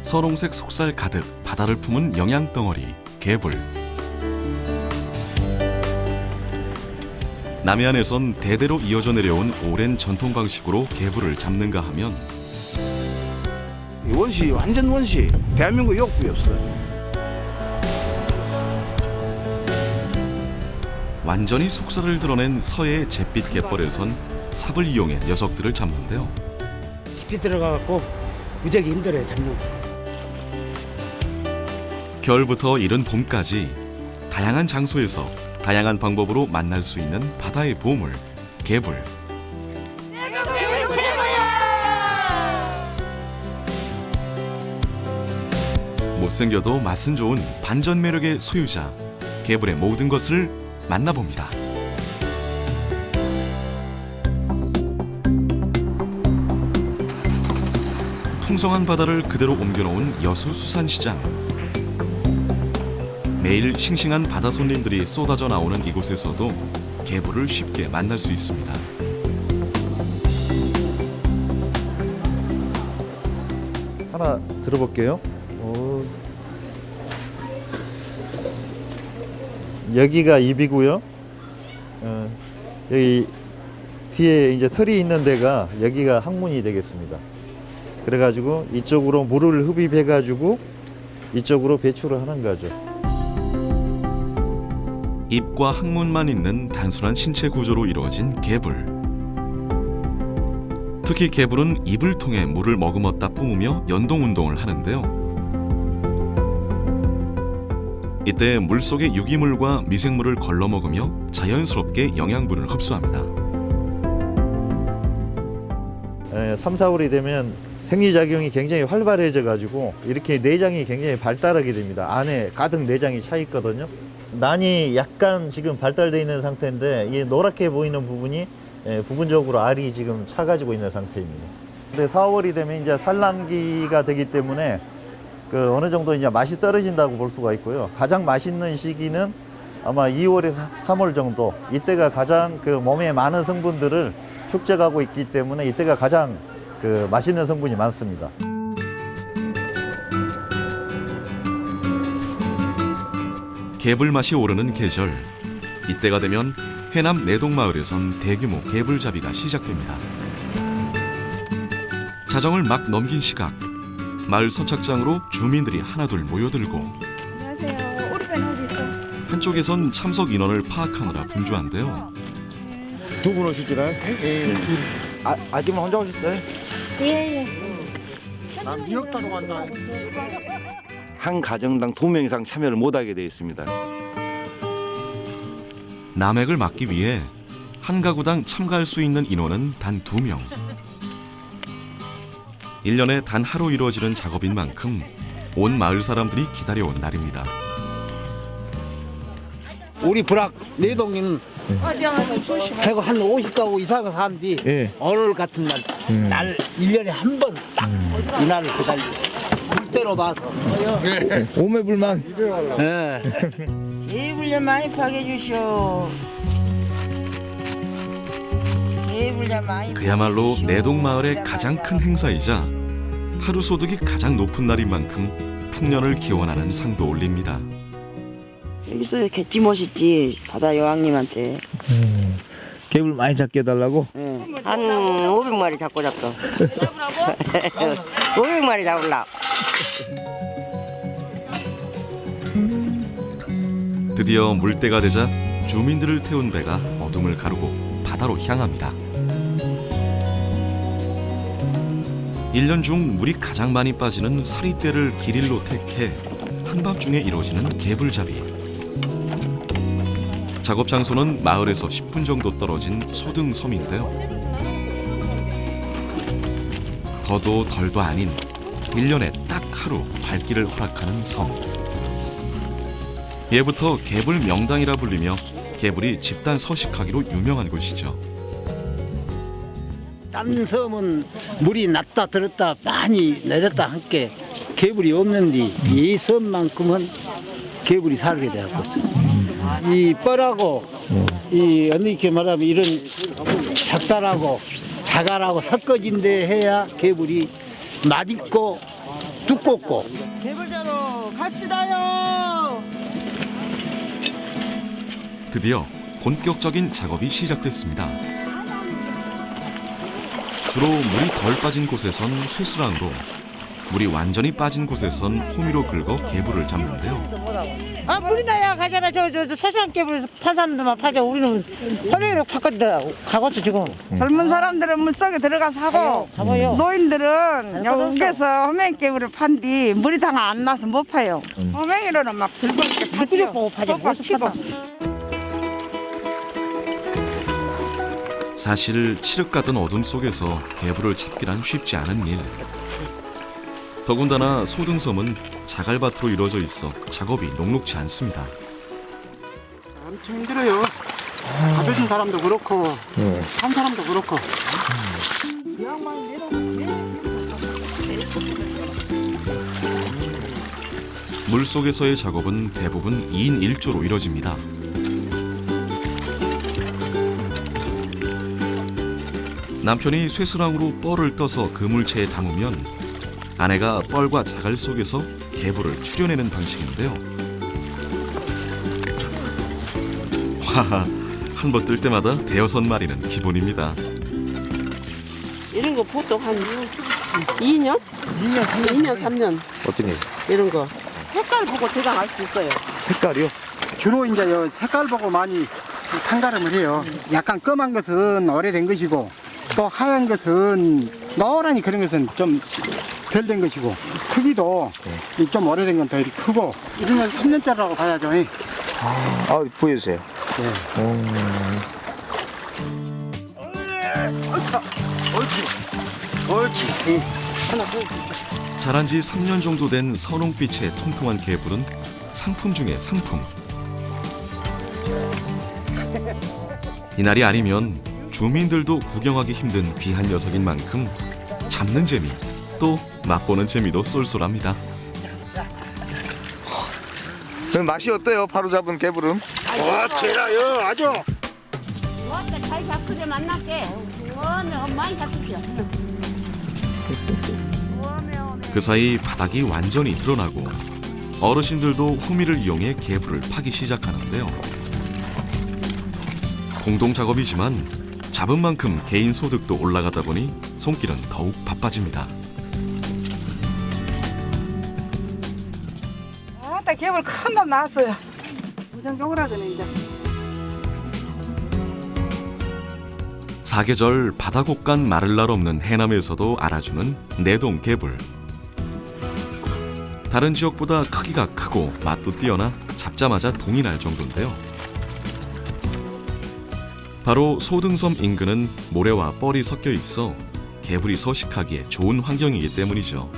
선홍색 속살 가득 바다를 품은 영양덩어리 개불. 남해안에선 대대로 이어져 내려온 오랜 전통 방식으로 개불을 잡는가 하면 원시, 완전 원시. 대한민국 욕구이 없어. 완전히 속살을 드러낸 서해의 잿빛 갯벌에선 삽을 이용해 녀석들을 잡는데요. 깊이 들어가갖고 무지하게 힘들어요, 잡는 거. 겨울부터 이른 봄까지 다양한 장소에서 다양한 방법으로 만날 수 있는 바다의 보물, 개불. 못생겨도 맛은 좋은 반전 매력의 소유자, 개불의 모든 것을 만나봅니다. 풍성한 바다를 그대로 옮겨놓은 여수 수산시장. 매일 싱싱한 바다 손님들이 쏟아져 나오는 이곳에서도 개불을 쉽게 만날 수 있습니다. 하나 들어볼게요. 여기가 입이고요. 여기 뒤에 이제 털이 있는 데가 여기가 항문이 되겠습니다. 그래가지고 이쪽으로 물을 흡입해가지고 이쪽으로 배출을 하는 거죠. 입과 항문만 있는 단순한 신체 구조로 이루어진 개불. 특히 개불은 입을 통해 물을 머금었다 뿜으며 연동 운동을 하는데요. 이때 물속의 유기물과 미생물을 걸러먹으며 자연스럽게 영양분을 흡수합니다. 3, 4월이 되면 생리작용이 굉장히 활발해져 가지고 이렇게 내장이 굉장히 발달하게 됩니다. 안에 가득 내장이 차 있거든요. 난이 약간 지금 발달되어 있는 상태인데 이 노랗게 보이는 부분이 부분적으로 알이 지금 차 가지고 있는 상태입니다. 근데 4월이 되면 이제 산란기가 되기 때문에 어느 정도 이제 맛이 떨어진다고 볼 수가 있고요. 가장 맛있는 시기는 아마 2월에서 3월 정도. 이때가 가장 몸에 많은 성분들을 축적하고 있기 때문에 이때가 가장 맛있는 성분이 많습니다. 개불 맛이 오르는 계절. 이때가 되면 해남 내동마을에선 대규모 개불잡이가 시작됩니다. 자정을 막 넘긴 시각. 마을 선착장으로 주민들이 하나둘 모여들고 안녕하세요. 오리배는 어디 있어? 한쪽에선 참석 인원을 파악하느라 분주한데요. 두 분 오시더라. 아줌마 혼자 오셨어요? 예. 난 미역다로 간다. 한 가정당 2명 이상 참여를 못하게 되어 있습니다. 남획을 막기 위해 한 가구당 참가할 수 있는 인원은 단 2명. 1년에 단 하루 이루어지는 작업인 만큼 온 마을 사람들이 기다려온 날입니다. 우리 불악 내동인 해고 한 50가구 이상 사는데 오늘 같은 날 1년에 한 번 딱 이 날을 기다려 물때로 봐서 오매불만. 개불려 많이 파게 주시오. 개불려 많이. 그야말로 내동마을의 가장 큰 행사이자 하루 소득이 가장 높은 날인 만큼 풍년을 기원하는 상도 올립니다. 여기서 개찌 멋있지 바다 여왕님한테. 개불 많이 잡게 해달라고? 한 500마리 잡고 잡고. 500마리 잡으려고. 드디어 물때가 되자 주민들을 태운 배가 어둠을 가르고 바다로 향합니다. 1년 중 물이 가장 많이 빠지는 사리떼를 길일로 택해 한밤중에 이루어지는 개불잡이. 작업 장소는 마을에서 10분 정도 떨어진 소등섬인데요. 더도 덜도 아닌 1년에 딱 하루 발길을 허락하는 섬. 예부터 개불 명당이라 불리며 개불이 집단 서식하기로 유명한 곳이죠. 딴 섬은 물이 났다 들었다 많이 내렸다 함께 개불이 없는데 이 섬만큼은 개불이 살게 되었거든. 이 뻘하고 이 어떻게 말하면 이런 작살하고 자갈하고 섞어진 데 해야 개불이 맛있고 두껍고. 개불자로 갑시다요. 드디어 본격적인 작업이 시작됐습니다. 주로 물이 덜 빠진 곳에선 쇠스랑으로, 물이 완전히 빠진 곳에선 호미로 긁어 개불을 잡는데요. 아 물이다야 가잖아. 저 세상 개불에서 판 사람들만 팔자. 우리는 헐레로 바꿨다 가고서 지금. 젊은 사람들은 물속에 들어가서 하고 가봐요. 노인들은 여기서 호맹개불을 판뒤 물이 다 안 나서 못 파요. 호맹이로는 막 들고 이렇게 누구를 보고 파죠? 빡 치고. 사실 칠흑 같은 어둠 속에서 개불을 찾기란 쉽지 않은 일. 더군다나 소등섬은 자갈밭으로 이루어져 있어 작업이 녹록지 않습니다. 엄청 힘들어요. 가져준 사람도 그렇고 한 사람도 그렇고. 물속에서의 작업은 대부분 2인 1조로 이뤄집니다. 남편이 쇠스랑으로 뻘을 떠서 그물체에 담으면 아내가 뻘과 자갈 속에서 개불을 추려내는 방식인데요. 하하, 한 번 뜰 때마다 대여섯 마리는 기본입니다. 이런 거 보통 한 2년? 2년, 3년. 어떤 게? 이런 거. 색깔 보고 대강 알 수 있어요. 색깔이요? 주로 이제 요 색깔 보고 많이 판가름을 해요. 약간 검은 것은 오래된 것이고 또 하얀 것은 노란이 그런 것은 좀 덜 된 것이고 크기도 좀 오래된 건 더 이렇게 크고 이거는 3년짜리라고 봐야죠. 아, 보여주세요. 옳지. 자란 지 3년 정도 된 선홍빛의 통통한 개불은 상품 중의 상품. 이날이 아니면 주민들도 구경하기 힘든 귀한 녀석인 만큼 잡는 재미, 또 맛보는 재미도 쏠쏠합니다. 그럼 맛이 어때요? 바로 잡은 개불은? 제라요 아주. 뭐한테 잘 잡수려 만날게. 많이 잡수죠. 그 사이 바닥이 완전히 드러나고 어르신들도 호미를 이용해 개불을 파기 시작하는데요. 공동 작업이지만 잡은 만큼 개인 소득도 올라가다 보니 손길은 더욱 바빠집니다. 아따 개불 큰 놈 나왔어요. 무장 쪼그라드네 이제. 사계절 바다곡간 마를 날 없는 해남에서도 알아주는 내동 개불. 다른 지역보다 크기가 크고 맛도 뛰어나 잡자마자 동이 날 정도인데요. 바로 소등섬 인근은 모래와 뻘이 섞여 있어 개불이 서식하기에 좋은 환경이기 때문이죠.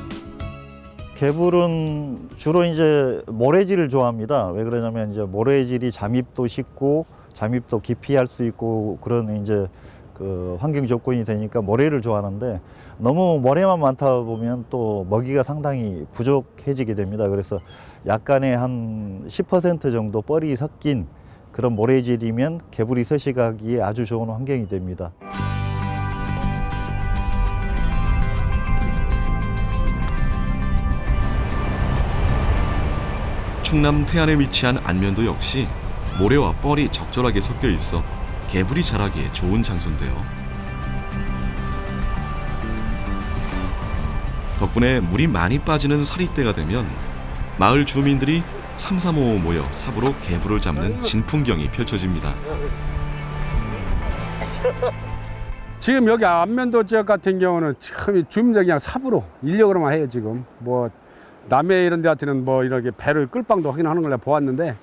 개불은 주로 이제 모래질을 좋아합니다. 왜 그러냐면 이제 모래질이 잠입도 쉽고 잠입도 깊이 할 수 있고 그런 이제 그 환경 조건이 되니까 모래를 좋아하는데 너무 모래만 많다 보면 또 먹이가 상당히 부족해지게 됩니다. 그래서 약간의 한 10% 정도 뻘이 섞인 그런 모래질이면 개불이 서식하기에 아주 좋은 환경이 됩니다. 충남 태안에 위치한 안면도 역시 모래와 뻘이 적절하게 섞여 있어 개불이 자라기에 좋은 장소인데요. 덕분에 물이 많이 빠지는 사리때가 되면 마을 주민들이 삼삼오오 모여 삽으로 개불을 잡는 진풍경이 펼쳐집니다. 지금 여기 안면도 지역 같은 경우는 참 주민들이 그냥 삽으로 인력으로만 해요. 지금 뭐 남해 이런 데 같은 뭐 이렇게 배를 끌방도 하긴 하는 걸 내가 보았는데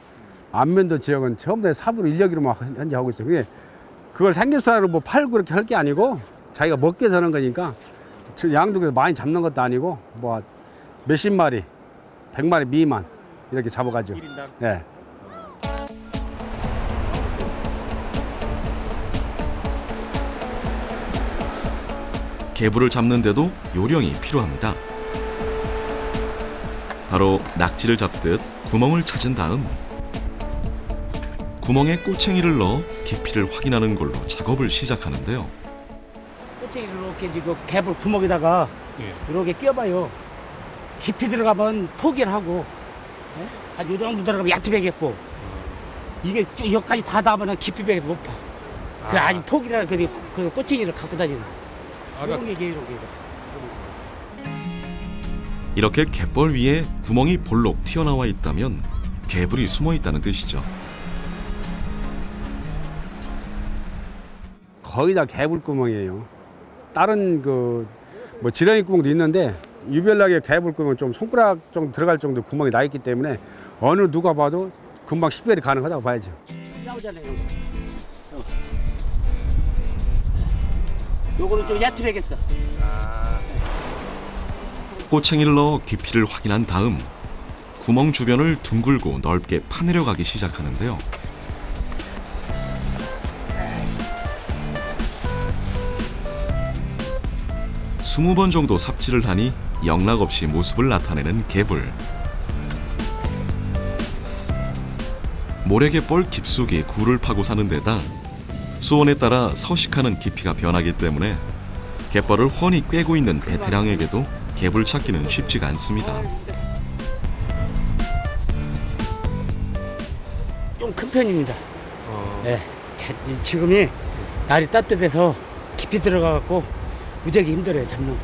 안면도 지역은 전부 다 삽으로 인력으로만 현재 하고 있어요. 그걸 삼겹살로 뭐 팔고 그렇게 할 게 아니고 자기가 먹기 위해서 하는 거니까 양쪽에서 많이 잡는 것도 아니고 뭐 몇십 마리, 100마리 미만 이렇게 잡아가지고. 네. 개불을 잡는데도 요령이 필요합니다. 바로 낙지를 잡듯 구멍을 찾은 다음 구멍에 꼬챙이를 넣어 깊이를 확인하는 걸로 작업을 시작하는데요. 꼬챙이를 이렇게 지금 개불 구멍에다가 이렇게 끼워봐요. 깊이 들어가면 포기를 하고 한 요 정도 들어가면 얕으배겠고 이게 쭉 여기까지 다 닿으면 깊이 배에서 못 파. 그 아직 포기라 그 꼬챙이를 갖고 다니는. 이런 게 이런 게. 이렇게 갯벌 위에 구멍이 볼록 튀어나와 있다면 개불이 숨어 있다는 뜻이죠. 거의 다 개불구멍이에요. 다른 뭐 지렁이 구멍도 있는데 유별나게 개불구멍은 좀 손가락 정도 들어갈 정도 구멍이 나 있기 때문에 어느 누가 봐도 금방 식별이 가능하다고 봐야죠. 나오잖아요. 요거는 좀 얕으배겠어. 꼬챙이를 넣어 깊이를 확인한 다음 구멍 주변을 둥글고 넓게 파내려 가기 시작하는데요. 스무 번 정도 삽질을 하니 영락없이 모습을 나타내는 개불. 모래갯벌 깊숙이 굴을 파고 사는 데다 수온에 따라 서식하는 깊이가 변하기 때문에 갯벌을 훤히 꿰고 있는 베테랑에게도 개불 찾기는 쉽지가 않습니다. 좀 큰 편입니다. 네, 지금이 날이 따뜻해서 깊이 들어가갖고 무지하게 힘들어요, 잡는 거.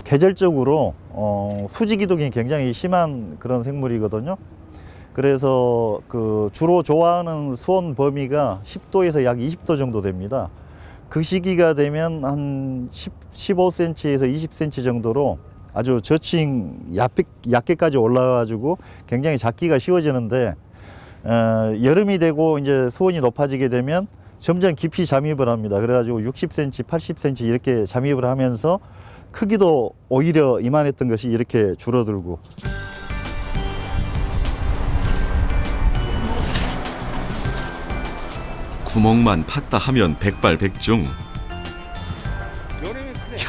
계절적으로 수지 기동이 굉장히 심한 그런 생물이거든요. 그래서 주로 좋아하는 수온 범위가 10도에서 약 20도 정도 됩니다. 그 시기가 되면 한 15cm에서 20cm 정도로 아주 저층 얕게까지 올라가지고 굉장히 잡기가 쉬워지는데 여름이 되고 이제 수온이 높아지게 되면 점점 깊이 잠입을 합니다. 그래가지고 60cm, 80cm 이렇게 잠입을 하면서 크기도 오히려 이만했던 것이 이렇게 줄어들고. 구멍만 팠다 하면 백발백중.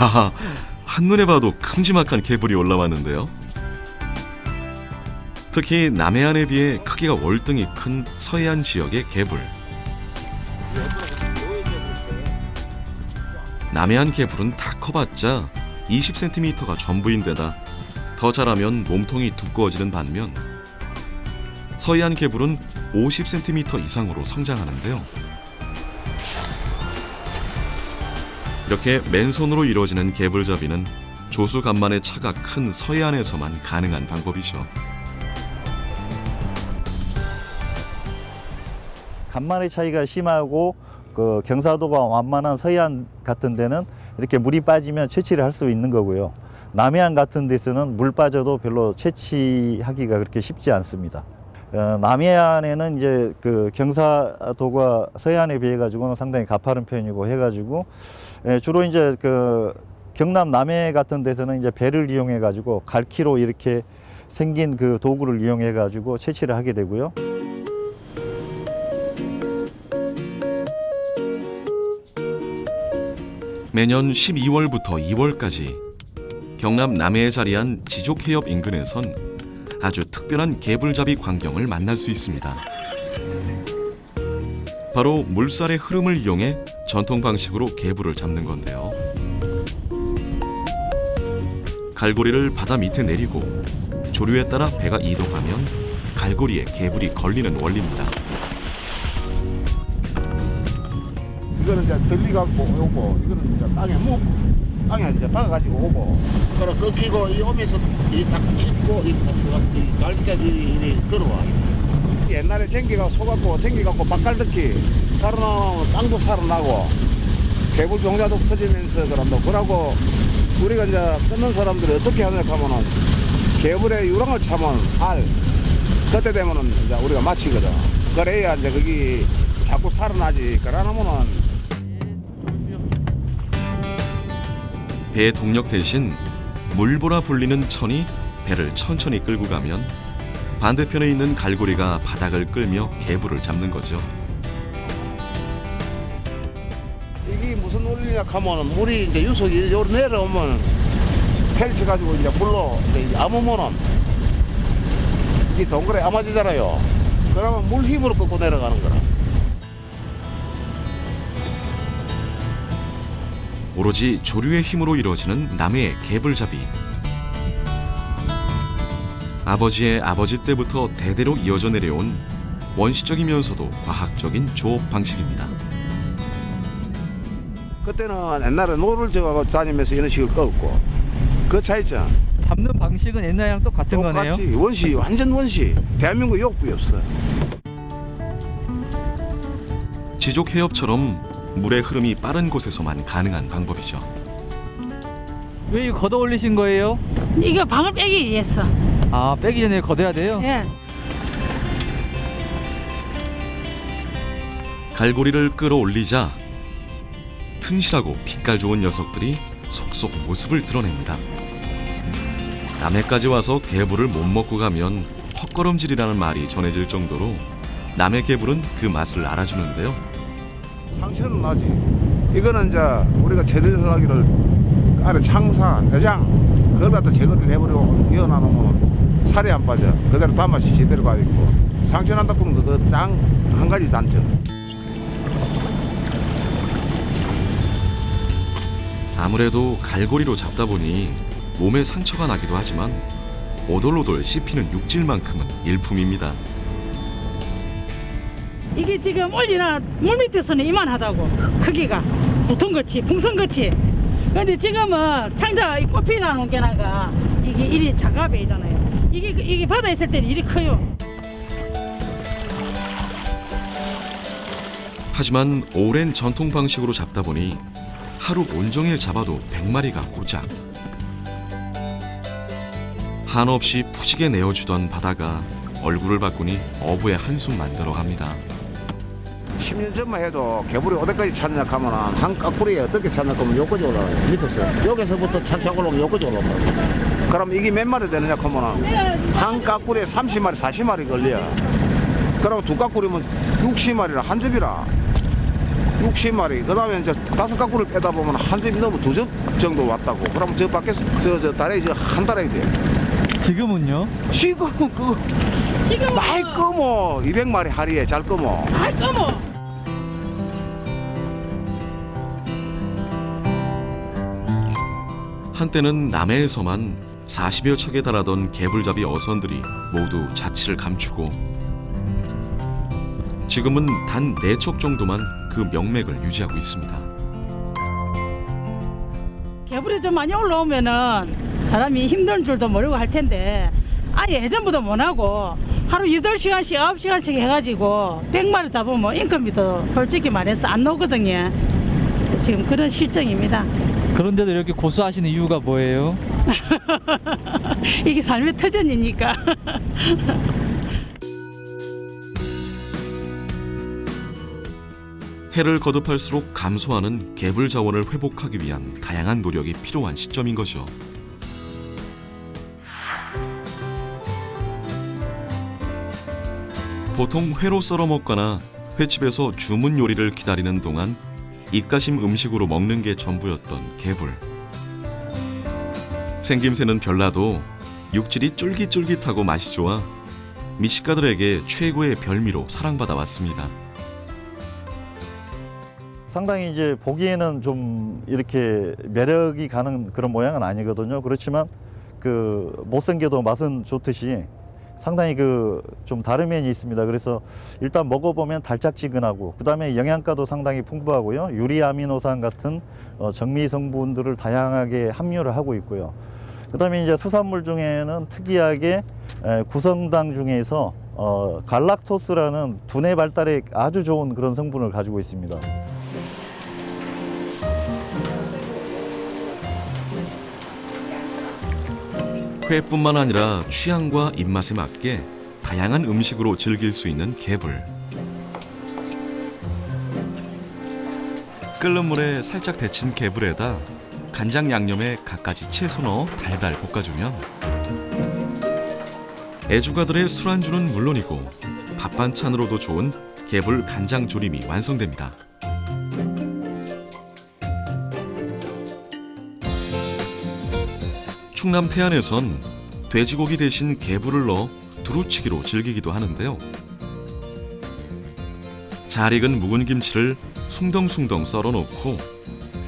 야, 한눈에 봐도 큼지막한 개불이 올라왔는데요. 특히 남해안에 비해 크기가 월등히 큰 서해안 지역의 개불. 남해안 개불은 다 커봤자 20cm가 전부인데다 더 자라면 몸통이 두꺼워지는 반면 서해안 개불은 50cm 이상으로 성장하는데요. 이렇게 맨손으로 이루어지는 개불잡이는 조수간만의 차가 큰 서해안에서만 가능한 방법이죠. 간만의 차이가 심하고 경사도가 완만한 서해안 같은 데는 이렇게 물이 빠지면 채취를 할 수 있는 거고요. 남해안 같은 데서는 물 빠져도 별로 채취하기가 그렇게 쉽지 않습니다. 남해안에는 이제 경사도가 서해안에 비해 가지고는 상당히 가파른 편이고 해가지고 주로 이제 경남 남해 같은 데서는 이제 배를 이용해 가지고 갈키로 이렇게 생긴 그 도구를 이용해 가지고 채취를 하게 되고요. 매년 12월부터 2월까지 경남 남해에 자리한 지족해협 인근에선 아주 특별한 개불잡이 광경을 만날 수 있습니다. 바로 물살의 흐름을 이용해 전통 방식으로 개불을 잡는 건데요. 갈고리를 바다 밑에 내리고 조류에 따라 배가 이동하면 갈고리에 개불이 걸리는 원리입니다. 이거는 이제 들리갖고 오고, 이거는 이제 땅에 이제 박아가지고 오고. 그럼 꺾이고 이 오면서 이딱 짚고 이 갈치잡이 걸어와. 옛날에 쟁기가 속았고, 쟁기갖고 바깥듣기 살아나면 땅도 살아나고, 개불 종자도 퍼지면서 그런다. 그러고 우리가 이제 끊는 사람들이 어떻게 하냐 하면은 개불의 유랑을 차면 그때 되면은 이제 우리가 마치거든. 그래야 이제 거기 자꾸 살아나지. 그러면은 배의 동력 대신 물보라 불리는 천이 배를 천천히 끌고 가면 반대편에 있는 갈고리가 바닥을 끌며 개불을 잡는 거죠. 이게 무슨 논리냐 하면은 물이 이제 유속이 요 내려오면 펼쳐가지고 이제 물로 이제 아무면은 이 동굴에 아마지잖아요. 그러면 물 힘으로 꺾고 내려가는 거라. 오로지 조류의 힘으로 이루어지는 남해의 개불잡이. 아버지의 아버지 때부터 대대로 이어져 내려온 원시적이면서도 과학적인 조업 방식입니다. 그때는 옛날에 노를 져가고 다니면서 이런 식을 꺾고 그 차이점. 잡는 방식은 옛날이랑 똑같은 거네요. 똑같이 원시, 완전 원시. 대한민국 욕구이 없어. 지족 해협처럼 물의 흐름이 빠른 곳에서만 가능한 방법이죠. 왜 이거 걷어 올리신 거예요? 이거 방을 빼기 위해서. 아, 빼기 전에 걷어야 돼요? 예. 갈고리를 끌어올리자 튼실하고 빛깔 좋은 녀석들이 속속 모습을 드러냅니다. 남해까지 와서 개불을 못 먹고 가면 헛걸음질이라는 말이 전해질 정도로 남해 개불은 그 맛을 알아주는데요. 상처는 나지. 이거는 이제 우리가 재래살라기를 안에 창사, 내장 그걸 갖다 제거를 해버리고 이어놔놓으면 살이 안 빠져. 그대로 단맛이 제대로 가 있고 상처 난다 그러면 그거 짱 한 가지 단점. 아무래도 갈고리로 잡다 보니 몸에 상처가 나기도 하지만 오돌오돌 씹히는 육질만큼은 일품입니다. 이게 지금 올리나 물 밑에서는 이만하다고 크기가 보통같이 풍선같이. 근데 지금은 창자 이 꽃피 나는 게나가 이게 일이 작아 보이잖아요. 이게 바다에 있을 때는 일이 커요. 하지만 오랜 전통 방식으로 잡다 보니 하루 온종일 잡아도 100마리가 고작. 한없이 푸시게 내어주던 바다가 얼굴을 바꾸니 어부의 한숨만 들어갑니다. 10년 전만 해도 개불이 어디까지 찾냐 하면 한 까꾸리에 어떻게 찾냐 하면 여기까지 올라가요. 밑에서. 여기서부터 착착 올라오면 여기까지 올라가요. 그럼 이게 몇 마리 되느냐 하면 한 까꾸리에 30마리, 40마리 걸려. 그럼 두 까꾸리면 60마리라 한 접이라. 60마리. 그 다음에 이제 5까꾸리를 빼다 보면 한 접이 넘어 2접 정도 왔다고. 그럼 저 밖에서 저 달에 한 달에 돼. 지금은요? 지금은 그거 많이 끄모 200마리 하루에 잘 끄모. 잘 꺼모. 한때는 남해에서만 40여 척에 달하던 개불잡이 어선들이 모두 자취를 감추고 지금은 단 4척 정도만 그 명맥을 유지하고 있습니다. 개불이 좀 많이 올라오면은 사람이 힘든 줄도 모르고 할 텐데 아예 예전보다 못하고 하루 8시간씩 9시간씩 해가지고 100마리 잡으면 인건비도 솔직히 말해서 안 나오거든요. 지금 그런 실정입니다. 그런데도 이렇게 고수하시는 이유가 뭐예요? 이게 삶의 터전이니까. 해를 거듭할수록 감소하는 개불 자원을 회복하기 위한 다양한 노력이 필요한 시점인 거죠. 보통 회로 썰어 먹거나 횟집에서 주문 요리를 기다리는 동안 입가심 음식으로 먹는 게 전부였던 개불. 생김새는 별나도 육질이 쫄깃쫄깃하고 맛이 좋아 미식가들에게 최고의 별미로 사랑받아 왔습니다. 상당히 이제 보기에는 좀 이렇게 매력이 가는 그런 모양은 아니거든요. 그렇지만 그 못생겨도 맛은 좋듯이 상당히 그 좀 다른 면이 있습니다. 그래서 일단 먹어보면 달짝지근하고 그다음에 영양가도 상당히 풍부하고요. 유리아미노산 같은 정미 성분들을 다양하게 함유를 하고 있고요. 그다음에 이제 수산물 중에는 특이하게 구성당 중에서 갈락토스라는 두뇌 발달에 아주 좋은 그런 성분을 가지고 있습니다. 회뿐만 아니라 취향과 입맛에 맞게 다양한 음식으로 즐길 수 있는 개불. 끓는 물에 살짝 데친 개불에다 간장 양념에 갖가지 채소 넣어 달달 볶아주면 애주가들의 술안주는 물론이고 밥 반찬으로도 좋은 개불 간장 조림이 완성됩니다. 충남 태안에선 돼지고기 대신 개불을 넣어 두루치기로 즐기기도 하는데요. 잘 익은 묵은 김치를 숭덩숭덩 썰어 놓고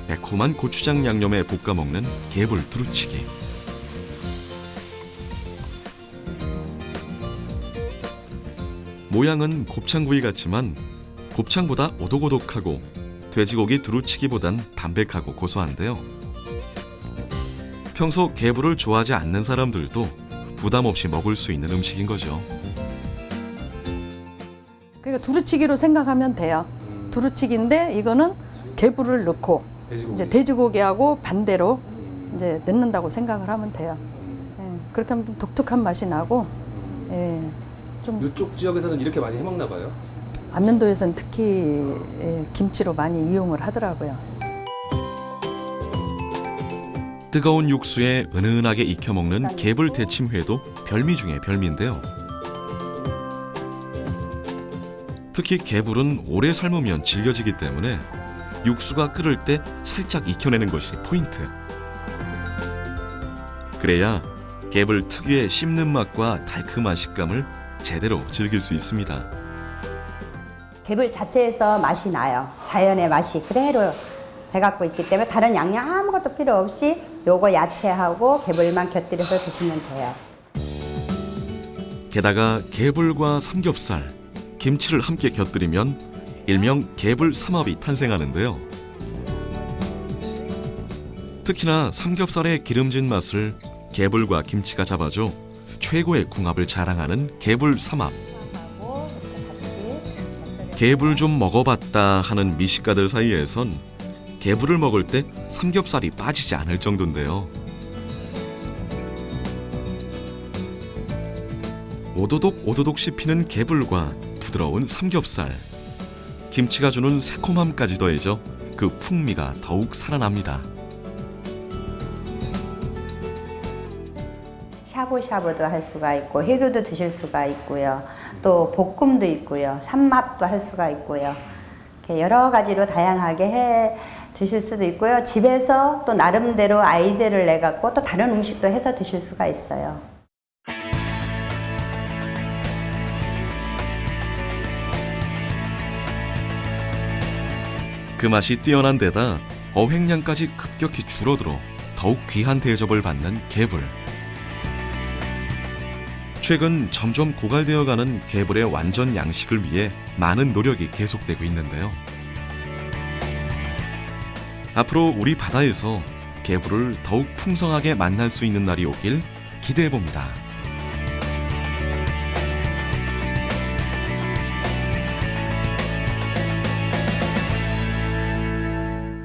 매콤한 고추장 양념에 볶아 먹는 개불 두루치기. 모양은 곱창구이 같지만 곱창보다 오독오독하고 돼지고기 두루치기보단 담백하고 고소한데요. 평소 개불을 좋아하지 않는 사람들도 부담 없이 먹을 수 있는 음식인 거죠. 그러니까 두루치기로 생각하면 돼요. 두루치기인데 이거는 개불을 넣고 이제 돼지고기하고 반대로 이제 넣는다고 생각을 하면 돼요. 예, 그렇게 하면 좀 독특한 맛이 나고, 예, 좀 이쪽 지역에서는 이렇게 많이 해먹나 봐요. 안면도에서는 특히 예, 김치로 많이 이용을 하더라고요. 뜨거운 육수에 은은하게 익혀 먹는 개불 데침회도 별미 중에 별미인데요. 특히 개불은 오래 삶으면 질겨지기 때문에 육수가 끓을 때 살짝 익혀내는 것이 포인트. 그래야 개불 특유의 씹는 맛과 달콤한 식감을 제대로 즐길 수 있습니다. 개불 자체에서 맛이 나요. 자연의 맛이 그대로 돼갖고 있기 때문에 다른 양념 아무것도 필요 없이 요거 야채하고 개불만 곁들여서 드시면 돼요. 게다가 개불과 삼겹살, 김치를 함께 곁들이면 일명 개불 삼합이 탄생하는데요. 특히나 삼겹살의 기름진 맛을 개불과 김치가 잡아줘 최고의 궁합을 자랑하는 개불 삼합. 개불 좀 먹어봤다 하는 미식가들 사이에선 개불을 먹을 때 삼겹살이 빠지지 않을 정도인데요. 오도독 씹히는 개불과 부드러운 삼겹살, 김치가 주는 새콤함까지 더해져 그 풍미가 더욱 살아납니다. 샤브샤브도 할 수가 있고 회로도 드실 수가 있고요. 또 볶음도 있고요. 삼합도 할 수가 있고요. 이렇게 여러 가지로 다양하게 해 드실 수도 있고요. 집에서 또 나름대로 아이디어를 내갖고 또 다른 음식도 해서 드실 수가 있어요. 그 맛이 뛰어난 데다 어획량까지 급격히 줄어들어 더욱 귀한 대접을 받는 개불. 최근 점점 고갈되어가는 개불의 완전 양식을 위해 많은 노력이 계속되고 있는데요. 앞으로 우리 바다에서 개불을 더욱 풍성하게 만날 수 있는 날이 오길 기대해봅니다.